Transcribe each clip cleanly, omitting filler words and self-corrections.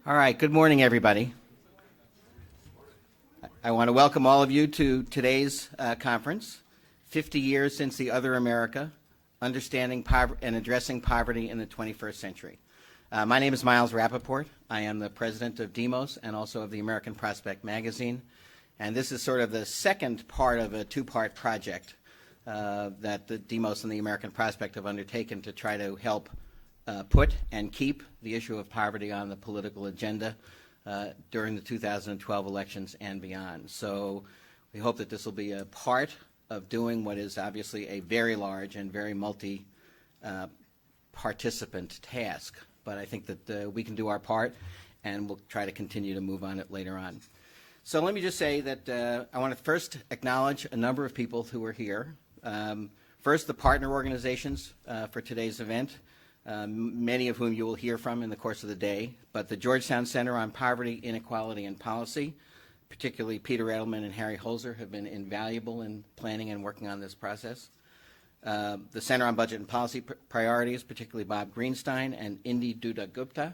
All right, good morning, everybody. I want to welcome all of you to today's conference, 50 Years Since the Other America, Understanding and Addressing Poverty in the 21st Century. My name is Miles Rapoport. I am the president of Demos and also of the American Prospect magazine. And this is sort of the second part of a two-part project that the Demos and the American Prospect have undertaken to try to help put and keep the issue of poverty on the political agenda during the 2012 elections and beyond. So we hope that this will be a part of doing what is obviously a very large and very multi-participant task. But I think that we can do our part, and we'll try to continue to move on it later on. So let me just say that I want to first acknowledge a number of people who are here. First, the partner organizations for today's event. Many of whom you will hear from in the course of the day, but the Georgetown Center on Poverty, Inequality, and Policy, particularly Peter Edelman and Harry Holzer, have been invaluable in planning and working on this process. The Center on Budget and Policy Priorities, particularly Bob Greenstein and Indi Duda Gupta,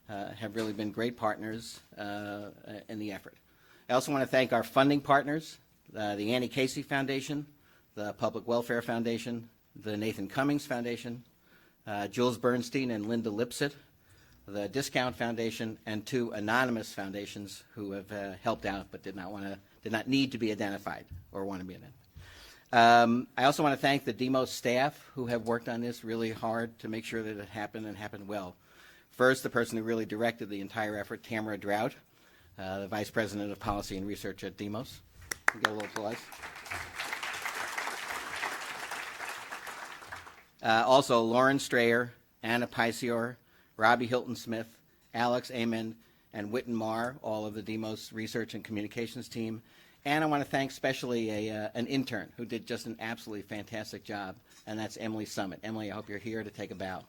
have really been great partners in the effort. I also want to thank our funding partners, the Annie Casey Foundation, the Public Welfare Foundation, the Nathan Cummings Foundation, Jules Bernstein and Linda Lipset, the Discount Foundation, and two anonymous foundations who have helped out but did not need to be identified or want to be identified. I also want to thank the Demos staff who have worked on this really hard to make sure that it happened and happened well. First, the person who really directed the entire effort, Tamara Drought, the Vice President of Policy and Research at Demos. We'll get a little applause. Also, Lauren Strayer, Anna Picior, Robbie Hilton-Smith, Alex Amen, and Witten Marr, all of the Demos research and communications team. And I want to thank especially an intern who did just an absolutely fantastic job, and that's Emily Summit. Emily, I hope you're here to take a bow.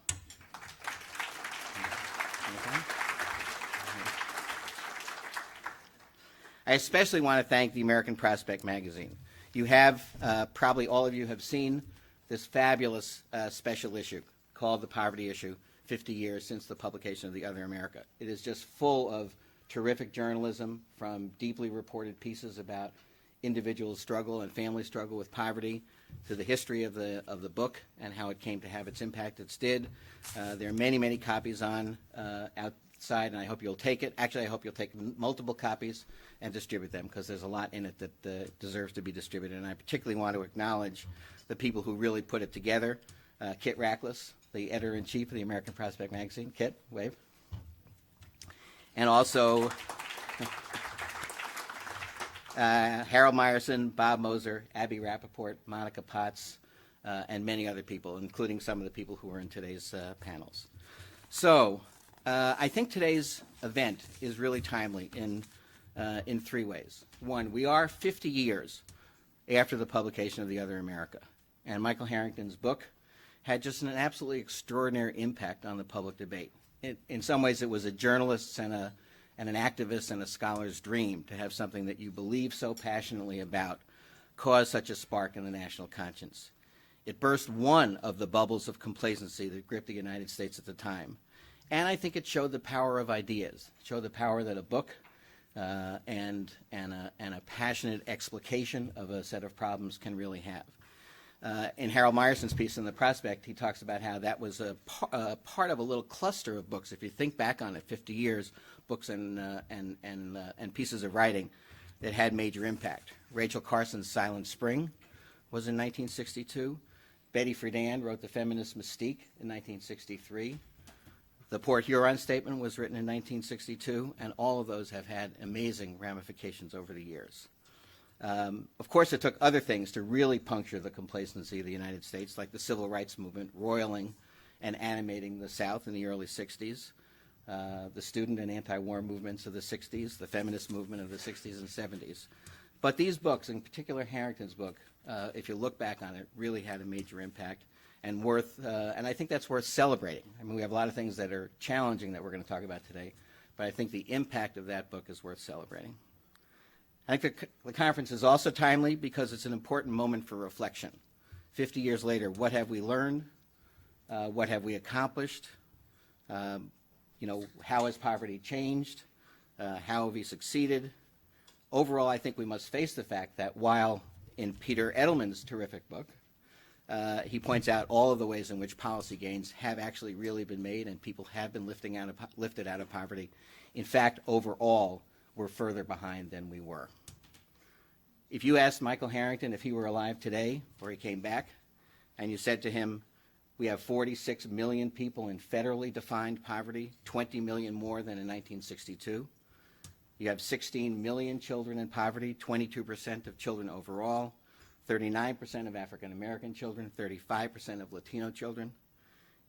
I especially want to thank the American Prospect magazine. You have, probably all of you have seen this fabulous special issue called The Poverty Issue, 50 Years Since the Publication of the Other America. It is just full of terrific journalism, from deeply reported pieces about individuals' struggle and family struggle with poverty, to the history of the book and how it came to have its impact it did. There are many, many copies on outside, and I hope you'll take it. Actually, I hope you'll take multiple copies and distribute them, because there's a lot in it that deserves to be distributed. And I particularly want to acknowledge the people who really put it together. Kit Rackless, the editor-in-chief of the American Prospect magazine. Kit, wave. And also Harold Meyerson, Bob Moser, Abby Rapoport, Monica Potts, and many other people, including some of the people who are in today's panels. So I think today's event is really timely in three ways. One, we are 50 years after the publication of The Other America. And Michael Harrington's book had just an absolutely extraordinary impact on the public debate. In some ways, it was a journalist's and an activist and a scholar's dream to have something that you believe so passionately about cause such a spark in the national conscience. It burst one of the bubbles of complacency that gripped the United States at the time. And I think it showed the power of ideas. It showed the power that a book and a passionate explication of a set of problems can really have. In Harold Meyerson's piece in The Prospect, he talks about how that was a part of a little cluster of books. If you think back on it, 50 years, books and pieces of writing that had major impact. Rachel Carson's Silent Spring was in 1962. Betty Friedan wrote The Feminist Mystique in 1963. The Port Huron Statement was written in 1962, and all of those have had amazing ramifications over the years. Of course, it took other things to really puncture the complacency of the United States, like the Civil Rights Movement roiling and animating the South in the early 60s, the student and anti-war movements of the 60s, the feminist movement of the 60s and 70s. But these books, in particular Harrington's book, if you look back on it, really had a major impact and and I think that's worth celebrating. I mean, we have a lot of things that are challenging that we're going to talk about today, but I think the impact of that book is worth celebrating. I think the conference is also timely because it's an important moment for reflection. 50 years later, what have we learned? What have we accomplished? how has poverty changed? How have we succeeded? Overall, I think we must face the fact that while in Peter Edelman's terrific book, he points out all of the ways in which policy gains have actually really been made and people have been lifted out of poverty. In fact, overall, we're further behind than we were. If you asked Michael Harrington if he were alive today or he came back and you said to him, we have 46 million people in federally defined poverty, 20 million more than in 1962. You have 16 million children in poverty, 22% of children overall, 39% of African American children, 35% of Latino children.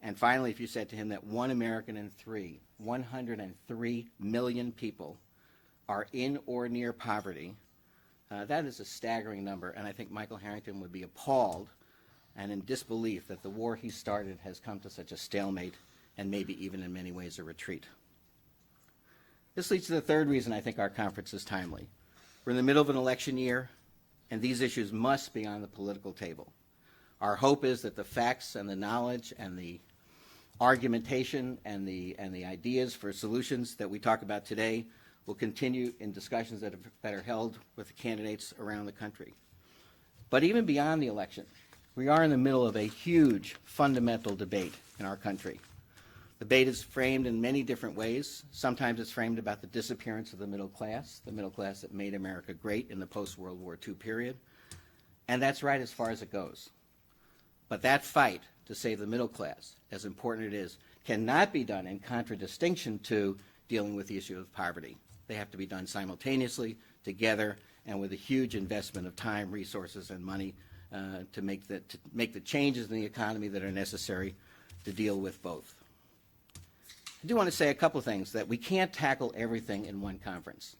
And finally, if you said to him that 1 American in 3, 103 million people are in or near poverty, that is a staggering number, and I think Michael Harrington would be appalled and in disbelief that the war he started has come to such a stalemate and maybe even in many ways a retreat. This leads to the third reason I think our conference is timely. We're in the middle of an election year, and these issues must be on the political table. Our hope is that the facts and the knowledge and the argumentation and the ideas for solutions that we talk about today will continue in discussions that are held with the candidates around the country. But even beyond the election, we are in the middle of a huge fundamental debate in our country. The debate is framed in many different ways. Sometimes it's framed about the disappearance of the middle class that made America great in the post-World War II period. And that's right as far as it goes. But that fight to save the middle class, as important it is, cannot be done in contradistinction to dealing with the issue of poverty. They have to be done simultaneously, together, and with a huge investment of time, resources, and money to make the changes in the economy that are necessary to deal with both. I do want to say a couple of things, that we can't tackle everything in one conference.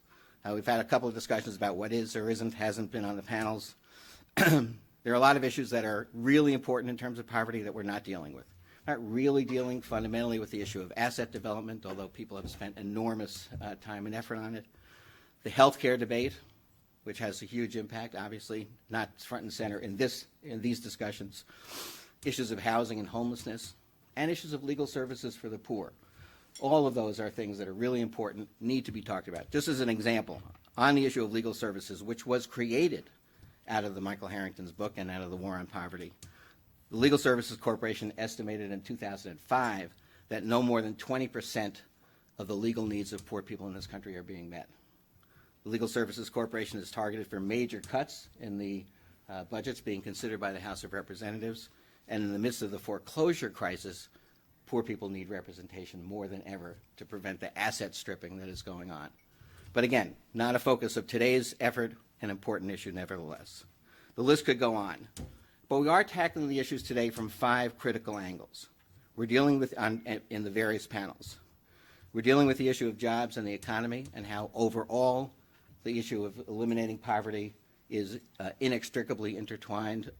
We've had a couple of discussions about what is or hasn't been on the panels. There are a lot of issues that are really important in terms of poverty that we're not dealing with. We're not really dealing fundamentally with the issue of asset development, although people have spent enormous time and effort on it. The healthcare debate, which has a huge impact, obviously, not front and center in these discussions. Issues of housing and homelessness, and issues of legal services for the poor. All of those are things that are really important, need to be talked about. Just as an example, on the issue of legal services, which was created out of the Michael Harrington's book and out of the War on Poverty, the Legal Services Corporation estimated in 2005 that no more than 20% of the legal needs of poor people in this country are being met. The Legal Services Corporation is targeted for major cuts in the budgets being considered by the House of Representatives, and in the midst of the foreclosure crisis, poor people need representation more than ever to prevent the asset stripping that is going on. But again, not a focus of today's effort, an important issue nevertheless. The list could go on. But we are tackling the issues today from 5 critical angles. We're dealing with, in the various panels, we're dealing with the issue of jobs and the economy and how overall the issue of eliminating poverty is inextricably intertwined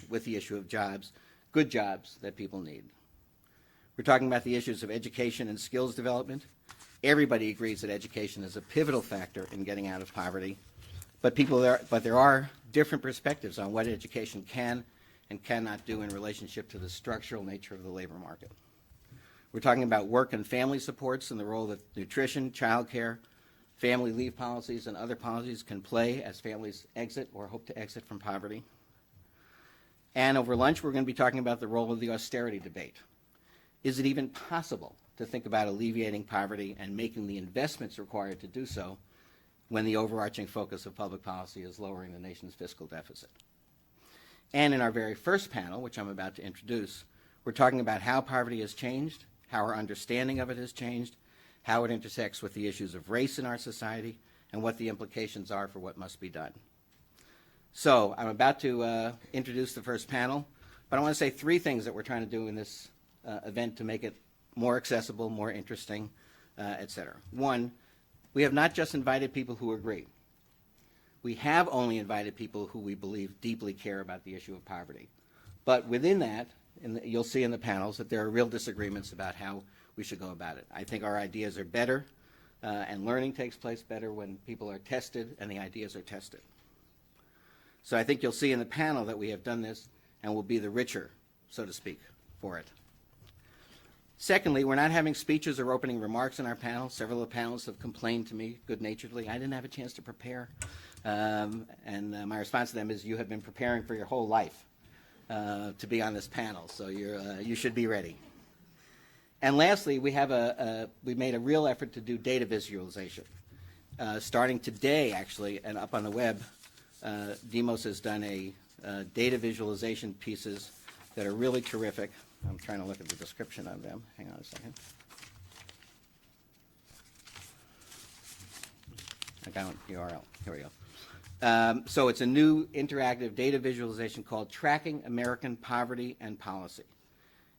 with the issue of jobs, good jobs that people need. We're talking about the issues of education and skills development. Everybody agrees that education is a pivotal factor in getting out of poverty, but there are different perspectives on what education can and cannot do in relationship to the structural nature of the labor market. We're talking about work and family supports and the role that nutrition, childcare, family leave policies, and other policies can play as families exit or hope to exit from poverty. And over lunch, we're going to be talking about the role of the austerity debate. Is it even possible to think about alleviating poverty and making the investments required to do so when the overarching focus of public policy is lowering the nation's fiscal deficit? And in our very first panel, which I'm about to introduce, we're talking about how poverty has changed, how our understanding of it has changed, how it intersects with the issues of race in our society, and what the implications are for what must be done. So I'm about to introduce the first panel, but I want to say 3 things that we're trying to do in this event to make it more accessible, more interesting, et cetera. 1, we have not just invited people who agree. We have only invited people who we believe deeply care about the issue of poverty. But within that, you'll see in the panels that there are real disagreements about how we should go about it. I think our ideas are better, and learning takes place better when people are tested and the ideas are tested. So I think you'll see in the panel that we have done this and will be the richer, so to speak, for it. Secondly, we're not having speeches or opening remarks in our panel. Several of the panelists have complained to me good-naturedly. I didn't have a chance to prepare. My response to them is, you have been preparing for your whole life to be on this panel, so you should be ready. And lastly, we made a real effort to do data visualization. Starting today, actually, and up on the web, Demos has done data visualization pieces that are really terrific. I'm trying to look at the description of them. Hang on a second. I got the URL. Here we go. So it's a new interactive data visualization called Tracking American Poverty and Policy.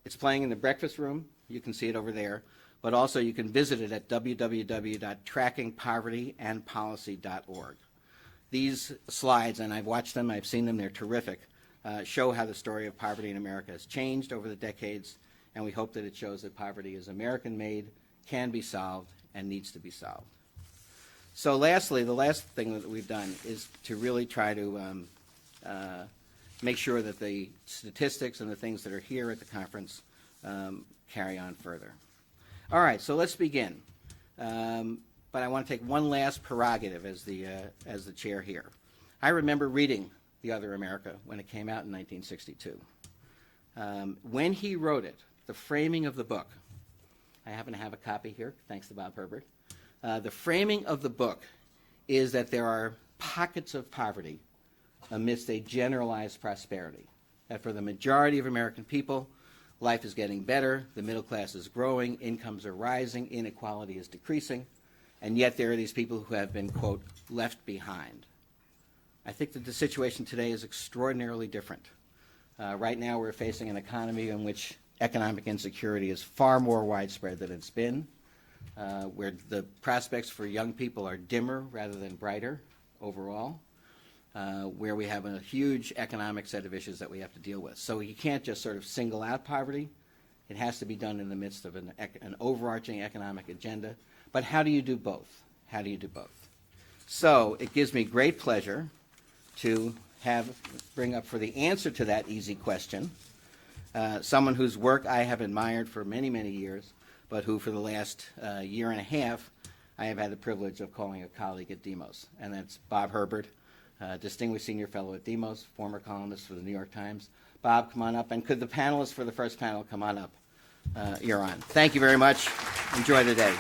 It's playing in the breakfast room. You can see it over there. But also you can visit it at www.trackingpovertyandpolicy.org. These slides, and I've watched them, I've seen them, they're terrific, show how the story of poverty in America has changed over the decades, and we hope that it shows that poverty is American-made, can be solved, and needs to be solved. So lastly, the last thing that we've done is to really try to make sure that the statistics and the things that are here at the conference carry on further. All right, so let's begin. But I want to take one last prerogative as the chair here. I remember reading The Other America when it came out in 1962. When he wrote it, the framing of the book, I happen to have a copy here, thanks to Bob Herbert. The framing of the book is that there are pockets of poverty amidst a generalized prosperity. That for the majority of American people, life is getting better, the middle class is growing, incomes are rising, inequality is decreasing, and yet there are these people who have been, quote, left behind. I think that the situation today is extraordinarily different. Right now we're facing an economy in which economic insecurity is far more widespread than it's been, where the prospects for young people are dimmer rather than brighter overall, where we have a huge economic set of issues that we have to deal with. So you can't just sort of single out poverty. It has to be done in the midst of an overarching economic agenda. But how do you do both? How do you do both? So it gives me great pleasure to bring up for the answer to that easy question someone whose work I have admired for many, many years, but who for the last year and a half I have had the privilege of calling a colleague at Demos, and that's Bob Herbert, Distinguished Senior Fellow at Demos, former columnist for the New York Times. Bob, come on up, and could the panelists for the first panel come on up? You're on. Thank you very much. Enjoy the day.